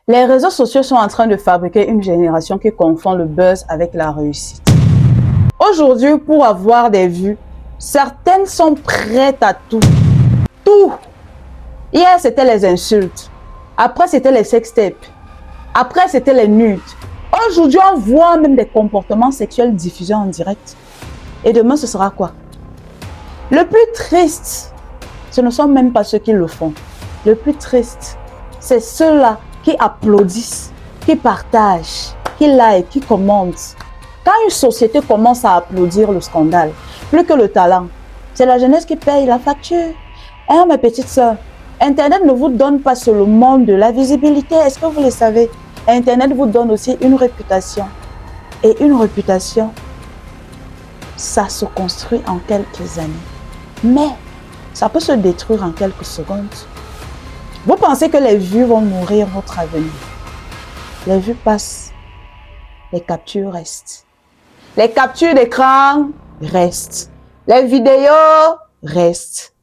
Les réseaux sociaux sont en train de fabriquer une génération qui confond le buzz avec la réussite. Aujourd'hui, pour avoir des vues, certaines sont prêtes à tout. Tout! Hier, c'était les insultes. Après, c'était les sextapes. Après, c'était les nudes. Aujourd'hui, on voit même des comportements sexuels diffusés en direct. Et demain, ce sera quoi? Le plus triste, ce ne sont même pas ceux qui le font. Le plus triste, c'est ceux-là qui applaudissent, qui partagent, qui like, qui commentent. Quand une société commence à applaudir le scandale, plus que le talent, c'est la jeunesse qui paye la facture. Hein, mes petites sœurs, Internet ne vous donne pas seulement de la visibilité, est-ce que vous le savez? Internet vous donne aussi une réputation. Et une réputation, ça se construit en quelques années. Mais ça peut se détruire en quelques secondes. Vous pensez que les vues vont nourrir votre avenir? Les vues passent, les captures restent. Les captures d'écran restent. Les vidéos restent.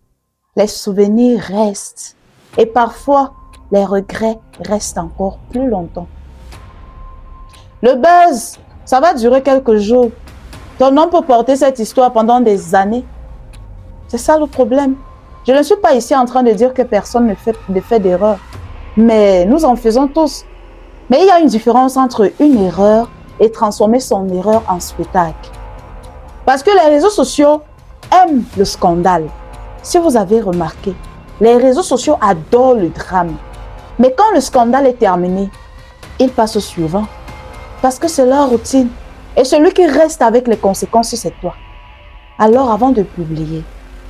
Les souvenirs restent. Et parfois, les regrets restent encore plus longtemps. Le buzz, ça va durer quelques jours. Ton nom peut porter cette histoire pendant des années. C'est ça le problème. Je ne suis pas ici en train de dire que personne ne fait d'erreur. Mais nous en faisons tous. Mais il y a une différence entre une erreur et transformer son erreur en spectacle. Parce que les réseaux sociaux aiment le scandale. Si vous avez remarqué, les réseaux sociaux adorent le drame. Mais quand le scandale est terminé, ils passent au suivant. Parce que c'est leur routine. Et celui qui reste avec les conséquences, c'est toi. Alors avant de publier,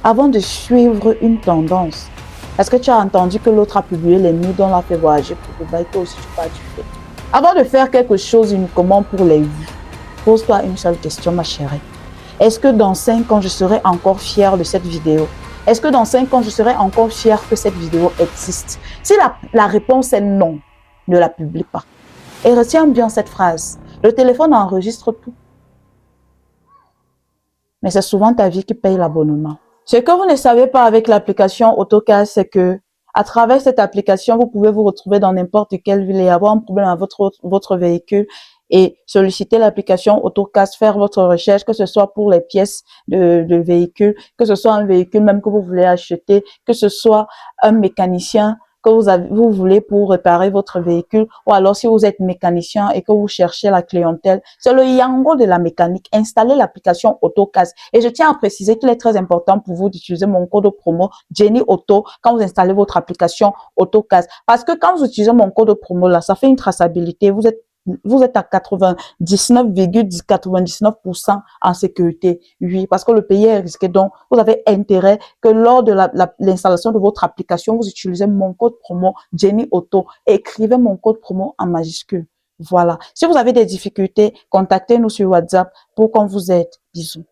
avant de suivre une tendance, parce que tu as entendu que l'autre a publié les nudes, on l'a fait voyager pour Dubaï, toi aussi tu pars du fait. Avant de faire quelque chose uniquement pour les vues, pose-toi une seule question, ma chérie. Est-ce que dans 5 ans, je serai encore fière de cette vidéo? Est-ce que dans 5 ans, je serai encore fière que cette vidéo existe? Si la réponse est non, ne la publie pas. Et retiens bien cette phrase. Le téléphone enregistre tout. Mais c'est souvent ta vie qui paye l'abonnement. Ce que vous ne savez pas avec l'application AutoCAS, c'est que à travers cette application, vous pouvez vous retrouver dans n'importe quelle ville et avoir un problème avec votre véhicule et solliciter l'application AutoCAS, faire votre recherche, que ce soit pour les pièces de véhicule, que ce soit un véhicule même que vous voulez acheter, que ce soit un mécanicien que vous voulez pour réparer votre véhicule, ou alors si vous êtes mécanicien et que vous cherchez la clientèle, c'est le Yango de la mécanique. Installez l'application AutoCAS. Et je tiens à préciser qu'il est très important pour vous d'utiliser mon code promo Jenny Auto quand vous installez votre application AutoCAS. Parce que quand vous utilisez mon code promo là, ça fait une traçabilité. Vous êtes à 99,99% en sécurité. Oui, parce que le pays est risqué. Donc, vous avez intérêt que lors de l'installation de votre application, vous utilisez mon code promo Jenny Auto et écrivez mon code promo en majuscule. Voilà. Si vous avez des difficultés, contactez-nous sur WhatsApp pour qu'on vous aide. Bisous.